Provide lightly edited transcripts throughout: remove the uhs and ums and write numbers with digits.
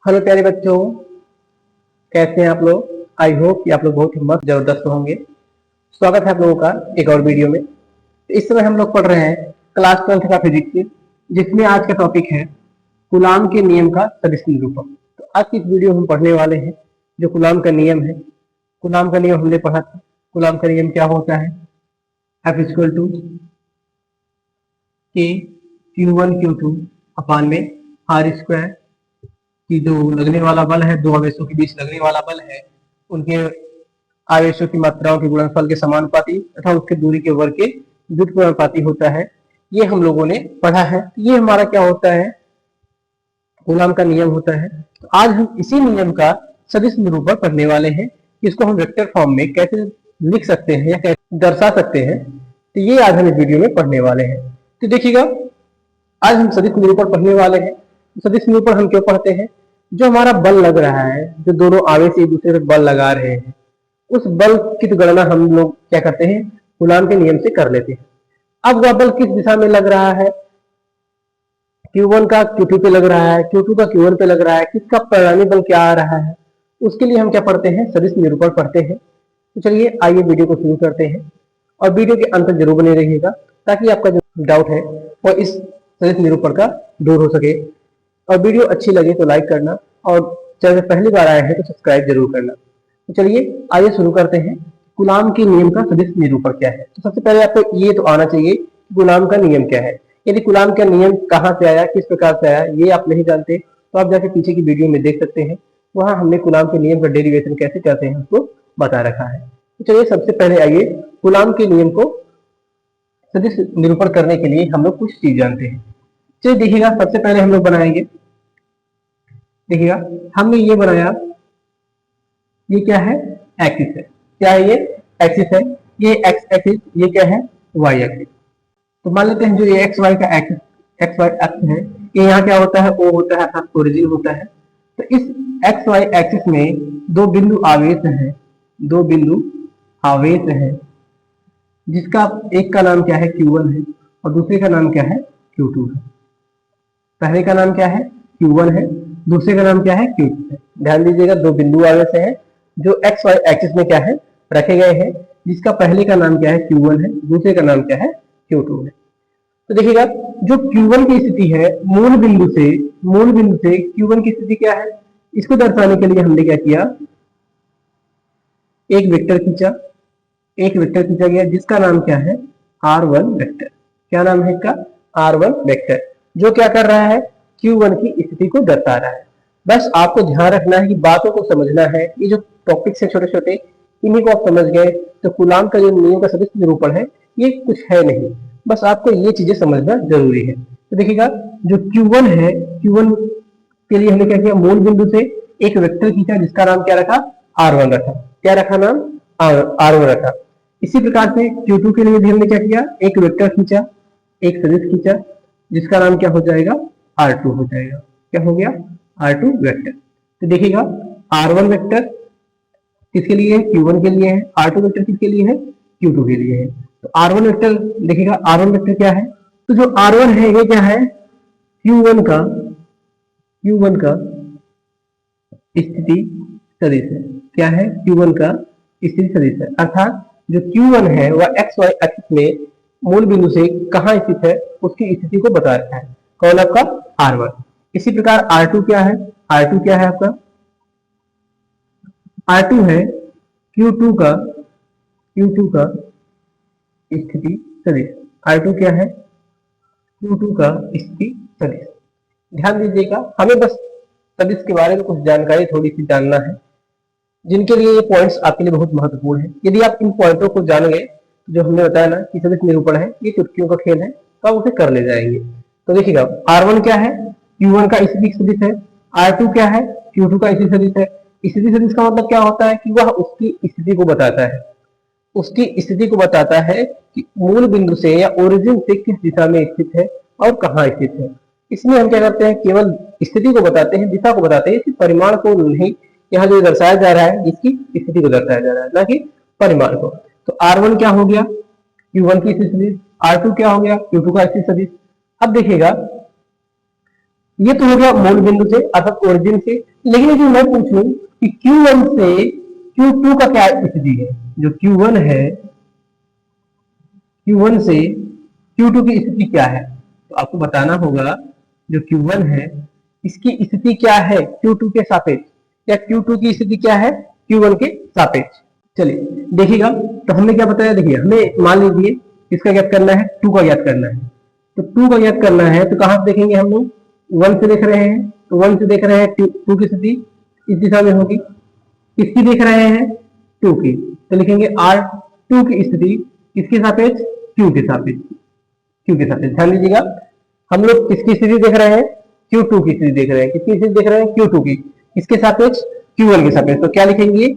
Hello प्यारे बच्चों, कैसे हैं आप लोग। आई होप कि आप लोग बहुत ही मस्त जबरदस्त होंगे। स्वागत है आप लोगों का एक और वीडियो में। इस समय हम लोग पढ़ रहे हैं क्लास 12th का फिजिक्स, जिसमें आज का टॉपिक है कूलाम के नियम का सदिश निरूपण। तो आज की इस वीडियो में हम पढ़ने वाले हैं जो कूलाम का नियम है। कूलाम का नियम हमने पढ़ा था। कूलाम का नियम क्या होता है? F इक्वल टू के Q1 Q2 अपान में आर स्क्वायर की जो लगने वाला बल है, दो आवेशों के बीच लगने वाला बल है, उनके आवेशों की मात्राओं के गुणनफल के समानुपाती तथा उसके दूरी के वर्ग के व्युत्क्रमानुपाती होता है। ये हम लोगों ने पढ़ा है। ये हमारा क्या होता है? कूलाम का नियम होता है। तो आज हम इसी नियम का सदिश निरूपण पढ़ने वाले हैं। इसको हम वेक्टर फॉर्म में कैसे लिख सकते हैं या कैसे दर्शा सकते हैं, तो ये आज हम इस वीडियो में पढ़ने वाले हैं। तो देखिएगा, आज हम सदिश निरूपण पढ़ने वाले हैं। सदिश निरूपण हम क्यों पढ़ते हैं? जो हमारा बल लग रहा है, जो दोनों आवेश एक दूसरे पर बल लगा रहे हैं, उस बल की तो गणना हम लोग क्या करते हैं? कूलाम के नियम से कर लेते हैं। अब वह बल किस दिशा में लग रहा है? Q1 का Q2 पे लग रहा है, Q2 का Q1 पे लग रहा है, किसका परिणामी बल क्या आ रहा है? उसके लिए हम क्या पढ़ते हैं? सदिश निरूपण पढ़ते हैं। तो चलिए आइए वीडियो को शुरू करते हैं, और वीडियो के अंत तक जरूर बने रहिएगा ताकि आपका जो डाउट है वो इस सदिश निरूपण का दूर हो सके। और वीडियो अच्छी लगे तो लाइक करना, और चैनल पहली बार आए हैं तो सब्सक्राइब जरूर करना। तो चलिए आइए शुरू करते हैं। कूलाम के नियम का सदिश निरूपण क्या है? तो सबसे पहले आपको ये तो आना चाहिए कि कूलाम का नियम क्या है। यदि कूलाम का नियम कहाँ से आया, किस प्रकार से आया, ये आप नहीं जानते तो आप जाके पीछे की वीडियो में देख सकते हैं। वहां हमने कूलाम के नियम का डेरिवेशन कैसे करते हैं उसको बता रखा है। तो चलिए सबसे पहले आइए कूलाम के नियम को सदिश निरूपण करने के लिए हम लोग कुछ चीज जानते हैं। चलिए देखिएगा, सबसे पहले हम लोग बनाएंगे। देखिएगा, हमने ये बनाया, ये क्या है? एक्सिस है। क्या है ये? एक्सिस है। ये एक्स एक्सिस, ये क्या है? Y axis. तो मान लेते हैं जो ये एक्स वाई का एक्सिस, एक्स वाई एक्सिस है, ये यहाँ क्या होता है? ओ होता है, अर्थात ओरिजिन होता है। तो इस एक्स वाई एक्सिस में दो बिंदु आवेश हैं, दो बिंदु आवेश हैं, जिसका एक का नाम क्या है? Q1 है, और दूसरे का नाम क्या है? Q2 है। पहले का नाम क्या है? Q1 है, दूसरे का नाम क्या है? Q2 है। ध्यान दीजिएगा, दो बिंदु आवेश हैं जो एक्स वाई एक्सिस में क्या है? रखे गए हैं, जिसका पहले का नाम क्या है? Q1 है, दूसरे का नाम क्या है? Q2 है। तो देखिएगा, जो Q1 की स्थिति है, मूल बिंदु से Q1 की स्थिति क्या है? इसको दर्शाने के लिए हमने क्या किया? एक वेक्टर खींचा, एक वेक्टर खींचा गया जिसका नाम क्या है? R1 vector. क्या नाम है इसका? R1 वेक्टर, जो क्या कर रहा है? Q1 की स्थिति को दर्शा रहा है। बस आपको ध्यान रखना है कि बातों को समझना है। ये जो टॉपिक्स है छोटे छोटे, इन्हीं को आप समझ गए तो कूलाम का जो नियम का सदिश निरूपण है ये कुछ है नहीं। बस आपको ये चीजें समझना जरूरी है। तो देखिएगा, जो Q1 है, Q1 के लिए हमने क्या किया? मूल बिंदु से एक वेक्टर खींचा जिसका नाम क्या रखा? R1 रखा। क्या रखा नाम? R1 रखा। इसी प्रकार से Q2 के लिए भी हमने क्या किया? एक वेक्टर खींचा, एक सदिश खींचा जिसका नाम क्या हो जाएगा? R2 हो जाएगा। क्या हो गया? R2 vector. तो देखिएगा, R1 वेक्टर किसके लिए है? Q1 के लिए है। R2 वेक्टर किसके लिए है? Q2 के लिए है। तो R1 वेक्टर देखिएगा, R1 वेक्टर क्या है? तो जो R1 है ये क्या है? Q1 का स्थिति सदिश है। क्या है? Q1 का स्थिति सदिश है। अर्थात जो Q1 है वह एक्स वाई एक्सिस में मूल बिंदु से कहाँ स्थित है उसकी स्थिति को बता रहा है। कौन? आपका R1। इसी प्रकार R2 क्या है? R2 क्या है आपका? R2 है Q2 का स्थिति सदिश। R2 क्या है? Q2 का स्थिति सदिश। ध्यान दीजिएगा, हमें बस सदिश के बारे में कुछ जानकारी थोड़ी सी जानना है, जिनके लिए ये पॉइंट्स आपके लिए बहुत महत्वपूर्ण है। यदि आप इन पॉइंटों को जान गए, जो हमने बताया ना कि सदिश निरूपण है, ये चुटकियों का खेल है, तो आप उसे कर ले जाएंगे। तो देखिएगा, R1 क्या है? Q1 का स्थिति सदिश है। R2 क्या है? Q2 का स्थिति सदिश है। स्थिति सदिश का मतलब क्या होता है? कि वह उसकी स्थिति को बताता है, उसकी स्थिति को बताता है कि मूल बिंदु से या ओरिजिन से किस दिशा में स्थित है और कहाँ स्थित है। इसमें हम क्या करते हैं? केवल स्थिति को बताते हैं, दिशा को बताते हैं, इसके परिमाण को नहीं। यहाँ जो दर्शाया जा रहा है इसकी स्थिति को दर्शाया जा रहा है, ना कि परिमाण को। तो R1 क्या हो गया? Q1 की स्थिति सदिश। R2 क्या हो गया? Q2 का स्थिति सदिश। अब देखिएगा, ये तो हो गया मूल बिंदु से अर्थात ओरिजिन से। लेकिन जो मैं पूछूं कि Q1 से Q2 का क्या स्थिति है, जो Q1 है Q1 से Q2 की स्थिति क्या है, तो आपको बताना होगा जो Q1 है इसकी स्थिति क्या है Q2 के सापेक्ष, या Q2 की स्थिति क्या है Q1 के सापेक्ष। चलिए देखिएगा, तो हमने क्या बताया, देखिए हमें मान लीजिए इसका ज्ञात करना है, 2 का ज्ञात करना है। तो 2 का ज्ञात करना है तो कहां से देखेंगे हम लोग, 1 से देख रहे हैं, तो 1 से देख रहे हैं 2 की स्थिति इस दिशा में होगी, किसकी देख रहे हैं 2 की, तो लिखेंगे R2 की स्थिति किसके सापेक्ष, Q के सापेक्ष, Q के सापेक्ष। ध्यान दीजिएगा, हम लोग किसकी स्थिति देख रहे हैं, Q2 की स्थिति देख रहे हैं, किसकी स्थिति देख रहे हैं Q2 की, किसके सापेक्ष Q1 के सापेक्ष। तो क्या लिखेंगे,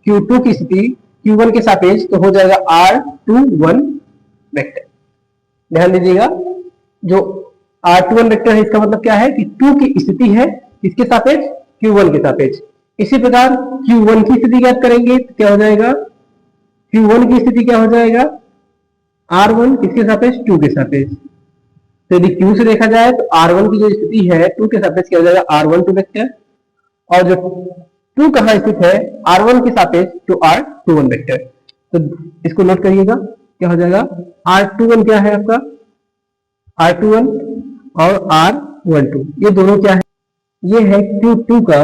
Q2 की स्थिति Q1 के सापेक्ष, तो हो जाएगा R21 वेक्टर। ध्यान दीजिएगा, जो R21 वेक्टर है इसका मतलब क्या है कि 2 की स्थिति है किसके सापेक्ष, Q1 के सापेक्ष। इसी प्रकार Q1 की स्थिति ज्ञात करेंगे तो क्या हो जाएगा, Q1 की स्थिति क्या हो जाएगा, R1 किसके सापेक्ष, 2 के सापेक्ष। तो यदि Q से देखा जाए तो R1 की जो स्थिति है 2 के सापेक्ष क्या हो जाएगा, R12 वेक्टर, और जो 2 कहां स्थित है, R1 के सापेक्ष, तो R21 वेक्टर। तो इसको नोट करिएगा, क्या हो जाएगा, R21 क्या है आपका, R21 और R12 ये दोनों क्या है, ये है Q2 का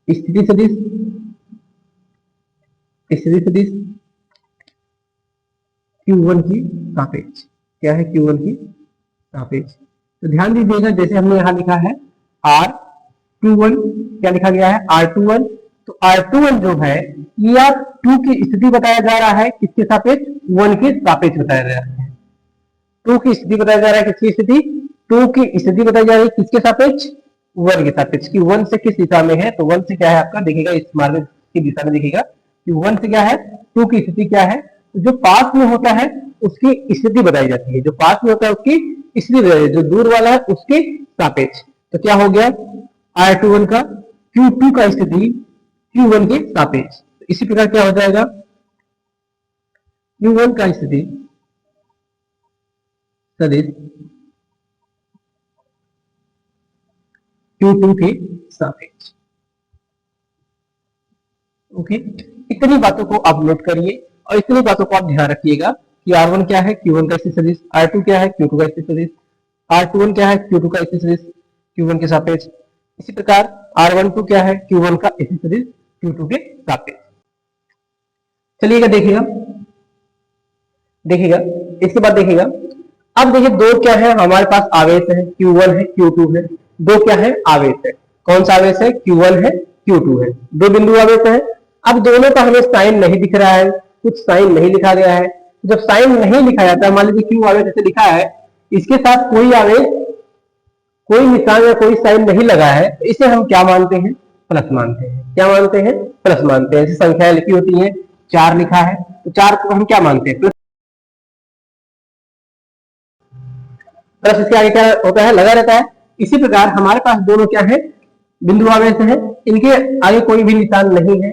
स्थिति सदिश, स्थिति सदिश Q1 की सापेक्ष, क्या है Q1 की सापेक्ष। तो ध्यान दीजिएगा, जैसे हमने यहां लिखा है R21, क्या लिखा गया है R21, तो R21 जो है ये आप 2 की स्थिति बताया जा रहा है किसके सापेक्ष, 1 के सापेक्ष बताया जा रहा है। 2 की स्थिति बताया जा रहा है, किसकी स्थिति, 2 की स्थिति बताई जा रही है किसके सापेक्ष, 1 के सापेक्ष, कि 1 से किस दिशा में है, तो 1 से क्या है आपका, देखिएगा इस मार्ग की दिशा में देखिएगा कि 1 से क्या है, 2 की स्थिति क्या है, जो पास में होता है उसकी स्थिति बताई जाती है, जो पास में होता है उसकी स्थिति बताई जाती है, जो दूर वाला है उसके सापेक्ष। तो क्या हो गया, R21 का Q2 का स्थिति Q1 के सापेक्ष। तो इसी प्रकार क्या हो जाएगा, Q1 का स्थिति सदिश Q2 के सापेक्ष। ओके, इतनी बातों को आप नोट करिए और इतनी बातों को आप ध्यान रखिएगा कि R1 क्या है, Q1 का स्थिति सदिश, R2 क्या है, Q2 का स्थिति सदिश, R21 क्या है, Q2 का स्थिति सदिश Q1 के सापेक्ष। इसी प्रकार R12 क्या है, Q1 का स्थिति सदिश Q2 के सापेक्ष। चलिएगा देखिएगा, देखिएगा इसके बाद देखिएगा, अब देखिए दो क्या है हमारे पास आवेश है, Q1 है Q2 है, दो क्या है आवेश है, कौन सा आवेश है, Q1 है Q2 है, दो बिंदु आवेश है। अब दोनों का हमें साइन नहीं दिख रहा है, कुछ साइन नहीं लिखा गया है। जब साइन नहीं लिखा जाता है, मान लीजिए Q आवेश जैसे लिखा है, इसके साथ कोई आवेश, कोई निशान या कोई साइन नहीं लगा है, तो इसे हम क्या मानते हैं, प्लस मानते हैं। क्या मानते हैं, प्लस मानते हैं। जैसे संख्याएं लिखी होती हैं, 4 लिखा है तो 4 को हम क्या मानते हैं, प्लस इसके आगे क्या होता है, लगा रहता है। इसी प्रकार हमारे पास दोनों क्या है, बिंदु आवेश है, इनके आगे कोई भी निशान नहीं है,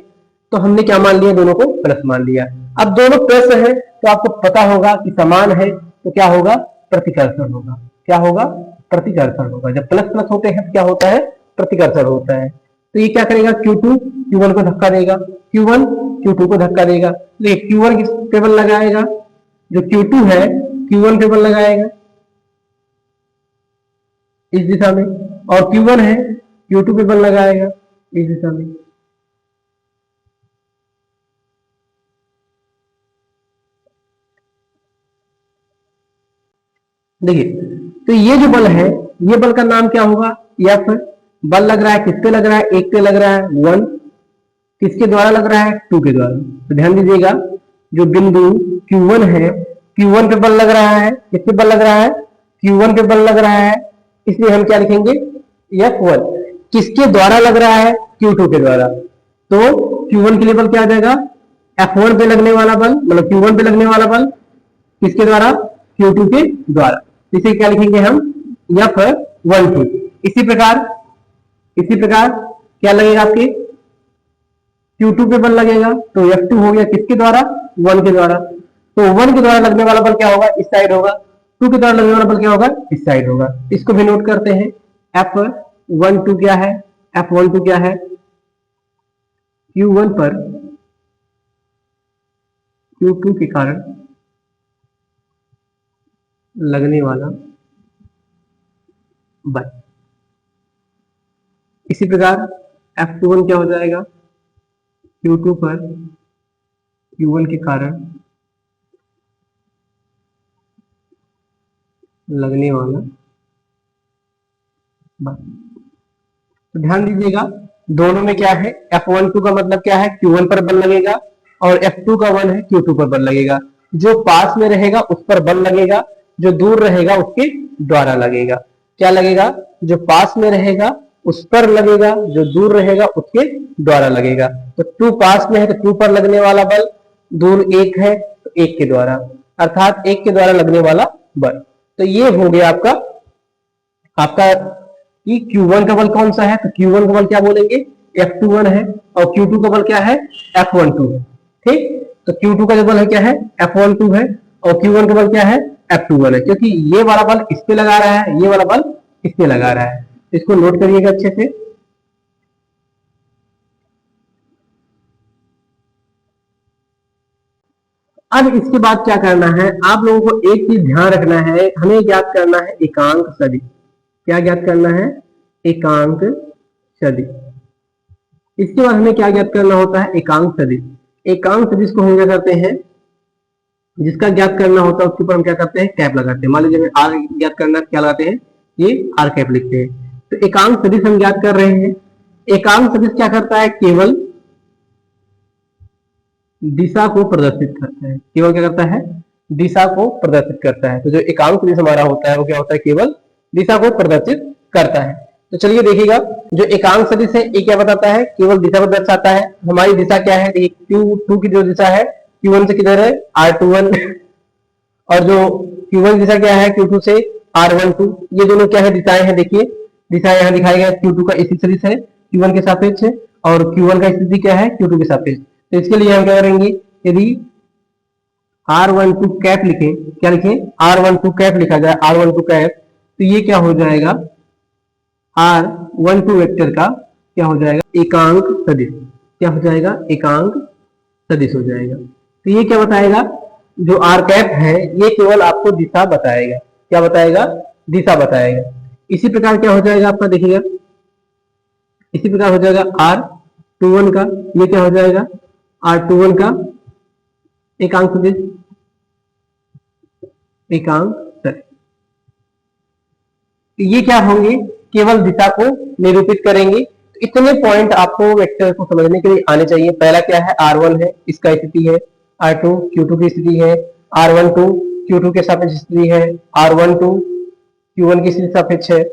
तो हमने क्या मान लिया, दोनों को प्लस मान लिया। अब दोनों प्लस है तो आपको पता होगा कि समान है, तो क्या होगा, प्रतिकर्षण होगा। क्या होगा, प्रतिकर्षण होगा। जब प्लस प्लस होते हैं तो क्या होता है, प्रतिकर्षण होता है। तो ये क्या करेगा, Q2 Q1 को धक्का देगा, Q1 Q2 को धक्का देगा। तो ये Q1 किस पे बल लगाएगा, जो Q2 है Q1 पे बल लगाएगा इस दिशा में, और Q1 है Q2 पे बल लगाएगा इस दिशा में। देखिए, तो ये जो बल है, ये बल का नाम क्या होगा, F। बल लग रहा है, किस पे लग रहा है, एक पे लग रहा है 1, किसके द्वारा लग रहा है, 2 के द्वारा। तो ध्यान दीजिएगा, जो बिंदु Q1 है, Q1 पे बल लग रहा है, किसके बल लग रहा है, Q1 पे बल लग रहा है, इसलिए हम क्या लिखेंगे, F1। किसके द्वारा लग रहा है, Q2 के द्वारा। तो Q1 के लिए बल क्या आ जाएगा, F1 पे लगने वाला बल, मतलब Q1 पे लगने वाला बल किसके द्वारा, Q2 के द्वारा। इसे क्या लिखेंगे हम, F12। इसी प्रकार क्या लगेगा, आपके Q2 पे बल लगेगा, तो F2 हो गया किसके द्वारा, 1 के द्वारा। तो 1 के द्वारा लगने वाला बल क्या होगा, इस साइड होगा, टू के द्वारा लगने वाला बल क्या होगा, इस साइड होगा। इसको भी नोट करते हैं। F12 क्या है, F12 क्या है, Q1 पर Q2 के कारण लगने वाला बल। इसी प्रकार F21 क्या हो जाएगा, Q2 पर Q1 के कारण लगने वाला बल। तो ध्यान दीजिएगा, दोनों में क्या है, F12 का मतलब क्या है, Q1 पर बल लगेगा, और F21 है Q2 पर बल लगेगा। जो पास में रहेगा उस पर बल लगेगा, जो दूर रहेगा उसके द्वारा लगेगा। क्या लगेगा, जो पास में रहेगा उस पर लगेगा, जो दूर रहेगा उसके द्वारा लगेगा। तो 2 पास में है तो 2 पर लगने वाला बल, दूर 1 है तो 1 के द्वारा, अर्थात 1 के द्वारा लगने वाला बल। तो ये हो गया आपका कि Q1 का बल कौन सा है, तो Q1 का बल क्या बोलेंगे, F21 है, और Q2 का बल क्या है, F12 है। ठीक, तो Q2 का जो बल है क्या है, F12 है, और Q1 का बल क्या है, F21 है, क्योंकि ये वाला बल इस पे लगा रहा है, ये वाला बल इस पे लगा रहा है। इसको नोट करिएगा अच्छे से। अब इसके बाद क्या करना है, आप लोगों को एक चीज ध्यान रखना है, हमें ज्ञात करना है एकांक सदिश। क्या ज्ञात करना है, एकांक सदिश। इसके बाद हमें क्या ज्ञात करना होता है, एकांक सदिश। एकांक सदिश को हम क्या करते हैं, जिसका ज्ञात करना होता है उसके ऊपर हम क्या करते हैं, कैप लगाते हैं। मान लीजिए हमें आर ज्ञात करना है, क्या लगाते हैं, ये आर कैप लिखते हैं। तो एकांक सदिश हम ज्ञात कर रहे हैं। एकांक सदिश क्या करता है, केवल दिशा को प्रदर्शित करता है। केवल क्या करता है, दिशा को प्रदर्शित करता है। तो जो एकांक सदिश हमारा होता है वो क्या होता है, केवल दिशा को प्रदर्शित करता है। तो चलिए देखिएगा, जो एकांक सदिश है ये क्या बताता है, केवल दिशा को दर्शाता है। हमारी दिशा क्या है, देखिए Q2 की जो दिशा है Q1 से किधर है, R21, और जो Q1 दिशा क्या है, Q2 से R12। ये दोनों क्या है, दिशाएं हैं। देखिए दिशा यहाँ दिखाई गया, Q2 का स्थिति सदिश है Q1 के सापेक्ष है, और Q1 का स्थिति क्या है, Q2 के सापेक्ष। तो इसके लिए हम क्या करेंगे, यदि R12 कैप लिखें, क्या लिखें, R12 कैप लिखा जाए, R12 कैप, तो ये क्या हो जाएगा, R12 वेक्टर का क्या हो जाएगा, एकांक सदिश। क्या हो जाएगा, एकांक सदिश हो जाएगा। तो ये क्या बताएगा, जो आर कैप है ये केवल आपको दिशा बताएगा। क्या बताएगा, दिशा बताएगा। इसी प्रकार क्या हो जाएगा आपका, देखिएगा इसी प्रकार हो जाएगा R21 का, ये क्या हो जाएगा, R21 का एकांक सदिश, एकांक सदिश। ये क्या होंगे, केवल दिशा को निरूपित करेंगे। तो इतने पॉइंट आपको वेक्टर को समझने के लिए आने चाहिए। पहला क्या है, R1 है, इसका स्थिति है, R2 Q2 की स्थिति है, R12 Q2 के सापेक्ष स्थिति है, R12 Q1 की स्थिति सापेक्ष है,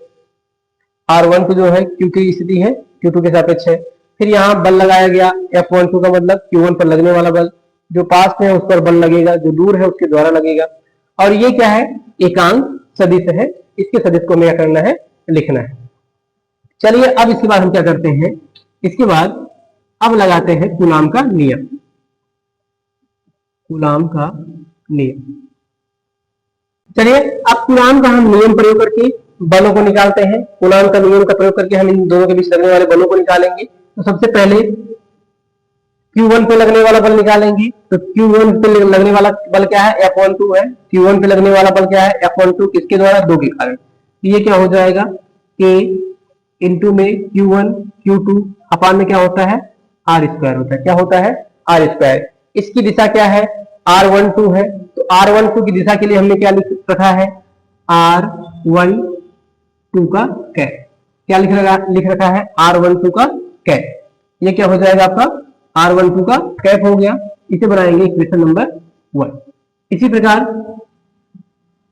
R12 जो है Q की स्थिति है Q2 के सापेक्ष है। फिर यहाँ बल लगाया गया, F12 का मतलब Q1 पर लगने वाला बल, जो पास में है उस पर बल लगेगा, जो दूर है उसके द्वारा लगेगा। और ये क्या है, एकांक सदिश है। इसके सदिश को हमें क्या करना है, लिखना है। चलिए अब इसके बाद हम क्या करते हैं, इसके बाद अब लगाते हैं कूलाम का नियम। कूलाम का नियम, चलिए अब कूलाम का हम नियम प्रयोग करके बलों को निकालते हैं। कूलाम का नियम का प्रयोग करके हम इन दोनों के बीच लगने वाले बलों को निकालेंगे। तो सबसे पहले Q1 पे लगने वाला बल निकालेंगे। तो Q1 पे लगने वाला बल क्या है, F12 है। Q1 पे लगने वाला बल क्या है, F12, किसके द्वारा, 2 के कारण। ये क्या हो जाएगा, K इंटू में Q1 Q2 अपान में क्या होता है, R² होता है। क्या होता है, R²। इसकी दिशा क्या है, R12 है। तो R12 की दिशा के लिए हमने क्या लिख रखा है, R12 का कैप। क्या लिख रखा है, R12 का कैप। ये क्या हो जाएगा आपका, R12 का कैप हो गया। इसे बनाएंगे इक्वेशन नंबर 1। इसी प्रकार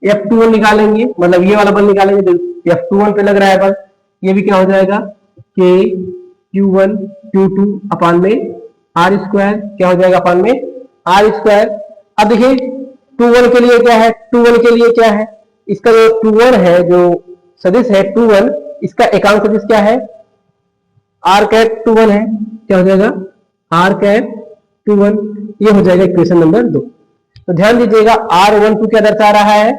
F21 निकालेंगे, मतलब ये वाला बल निकालेंगे। तो F21 पे लग रहा है बल, ये भी क्या हो जाएगा, K Q1 Q2 अपान में R²। क्या हो जाएगा, अपान में R²। अब देखिए 21 के लिए क्या है, 21 के लिए क्या है, इसका जो 21 है, जो सदिश है 21, इसका एकांक सदिश क्या है, R कैप 21 है। क्या हो जाएगा, R कैप 21। ये हो जाएगा इक्वेशन नंबर 2। तो ध्यान दीजिएगा, R12 क्या दर्शा रहा है,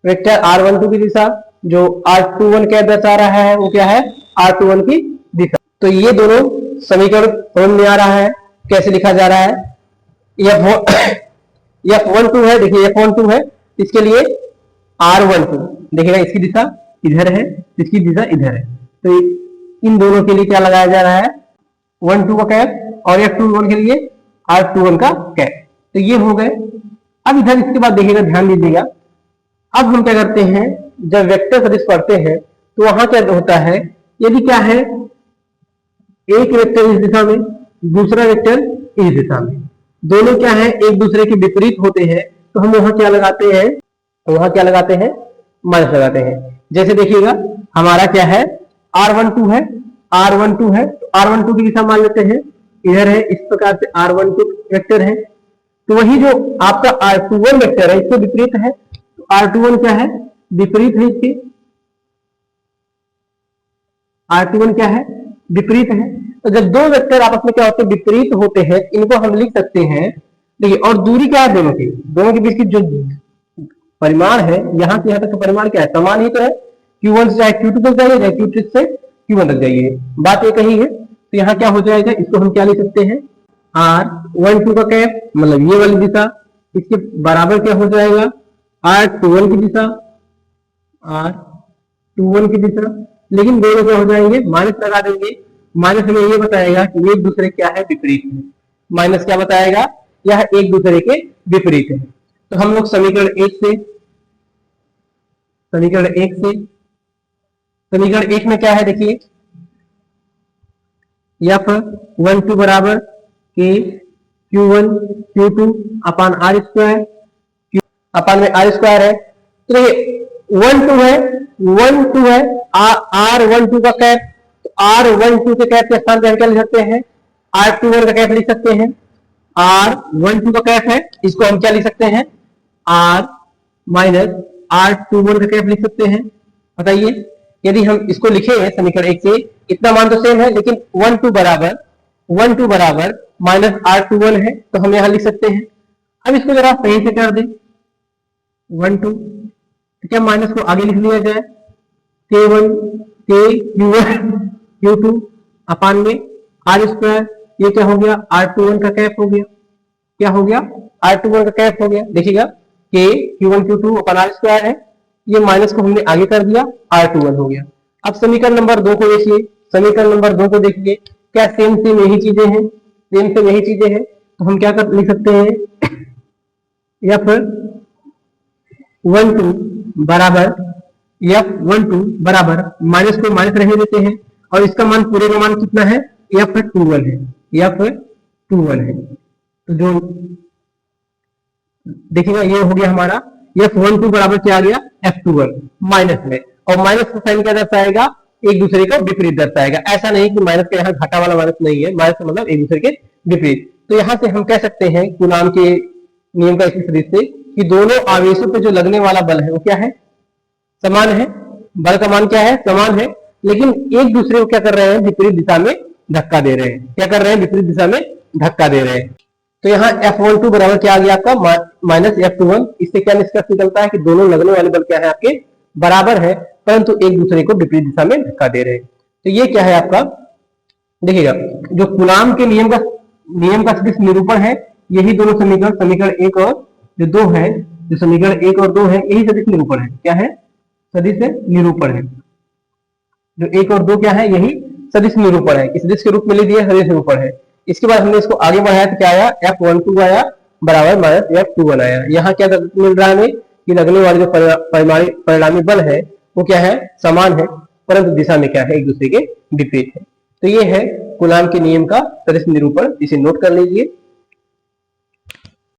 वेक्टर r12 की दिशा जो r21 क्या दर्शा रहा है, वो क्या है, r21 की दिशा। तो ये दोनों समीकरण समझ में आ रहा है कैसे लिखा जा रहा है। F12 है, देखिए F12 है, इसके लिए R12 देखिएगा, इसकी दिशा इधर है, इसकी दिशा इधर है, तो इन दोनों के लिए क्या लगाया जा रहा है, 12 का कैप, और F21 के लिए R21 का कैप। तो ये हो गए। अब इधर इसके बाद देखिएगा, ध्यान दीजिएगा, अब हम क्या करते हैं, जब वेक्टर सदिश पढ़ते हैं तो वहां क्या होता है, यदि क्या है, एक वेक्टर इस दिशा में, दूसरा वेक्टर इस दिशा में, दोनों क्या है, एक दूसरे के विपरीत होते हैं, तो हम वहां क्या लगाते हैं, माइनस लगाते हैं। जैसे देखिएगा, हमारा क्या है, R12 है, R12 है, तो R12 की दिशा मान लेते हैं इधर है, इस प्रकार से R12 वेक्टर है। तो वही जो आपका R21 वेक्टर है, इसके विपरीत है, तो R21 क्या है, विपरीत है, इसके R21 क्या है, विपरीत है। तो जब दो वेक्टर आपस में क्या होते हैं, विपरीत होते हैं, इनको हम लिख सकते हैं, देखिए, और दूरी क्या है दोनों के बीच की जो परिमाण है, यहां से यहां तक का परिमाण क्या है, समान ही तो है, Q1 से चाहे Q2 तक जाइए, चाहे Q3 से Q1 तक जाइए, बात एक ही है। तो यहाँ क्या हो जाएगा, इसको हम क्या लिख सकते हैं, R12 का कैप, मतलब ये वाली दिशा, इसके बराबर क्या हो जाएगा, R21 की दिशा, R21 की दिशा, लेकिन दोनों क्या हो जाएंगे, माइनस लगा देंगे। माइनस हमें ये बताएगा कि एक दूसरे क्या है, विपरीत है। माइनस क्या बताएगा, यह एक दूसरे के विपरीत है। तो हम लोग समीकरण एक में क्या है, देखिए, F12 बराबर के Q1 Q2 अपान R स्क्वायर, अपान में R स्क्वायर है। तो देखिए 12 है, R12 का कैप, तो R12 के कैप के स्थान पर हम क्या लिख सकते हैं, R21 का कैप लिख सकते हैं। R12 का कैप है, इसको हम क्या लिख सकते हैं, R माइनस R21 का कैप लिख सकते हैं। बताइए, यदि हम इसको लिखे हैं समीकरण 1 से, इतना मान तो सेम है, लेकिन 12 बराबर माइनस R21 है, तो हम यहां लिख सकते हैं। अब इसको जरा सही से कर दें, 12, तो क्या माइनस को आगे लिख लिया जाए, K1 Q2 अपान में R स्क्वायर, ये क्या हो गया, R21 का कैप हो गया, क्या हो गया, R21 का कैप हो गया। देखिएगा, K Q1 Q2 अपान R स्क्वायर है, ये माइनस को हमने आगे कर दिया, R21 हो गया। अब समीकरण नंबर 2 को देखिए, देखिए, क्या सेम यही चीजें हैं, तो हम क्या लिख सकते हैं, F12 बराबर माइनस को माइनस रहने देते हैं, और इसका मान, पूरे का मान कितना है, F21 है। तो जो देखिएगा, ये हो गया हमारा F12 बराबर क्या आ गया, F21 माइनस में, और माइनस का साइन क्या दर्शाएगा, एक दूसरे का विपरीत दर्शाएगा। ऐसा नहीं कि माइनस का यहाँ घाटा वाला माइनस नहीं है, माइनस का मतलब एक दूसरे के विपरीत। तो यहाँ से हम कह सकते हैं कूलाम के नियम का इसी सदिश से, कि दोनों आवेशों पे जो लगने वाला बल है वो क्या है, समान है। बल का मान क्या है, समान है, लेकिन एक दूसरे को क्या कर रहे हैं, विपरीत दिशा में धक्का दे रहे हैं। तो यहाँ F12 बराबर क्या आ गया आपका, माइनस F21। इससे क्या निष्कर्ष निकलता है कि दोनों लगने वाले बल क्या है, आपके बराबर है, परंतु एक दूसरे को विपरीत दिशा में धक्का दे रहे हैं। तो ये क्या है आपका, देखिएगा, जो कूलाम के नियम का सदिश निरूपण है, यही दोनों समीकरण 1 और जो 2 है, जो समीकरण 1 और 2 है, यही सदिश निरूपण है। क्या है, सदिश निरूपण है। जो 1 और 2 क्या है, यही सदिश निरूपण है, इस सदिश के रूप में ले दिया, सदिश निरूपण है। इसके बाद हमने इसको आगे बढ़ाया तो क्या आया, F12 आया बराबर माइनस F21 आया। यहाँ क्या मिल रहा है हमें, कि लगने वाले जो परिणामी बल है वो क्या है, समान है, परंतु दिशा में क्या है, एक दूसरे के विपरीत है। तो ये है कूलाम के नियम का सदिश निरूपण, इसे नोट कर लीजिए।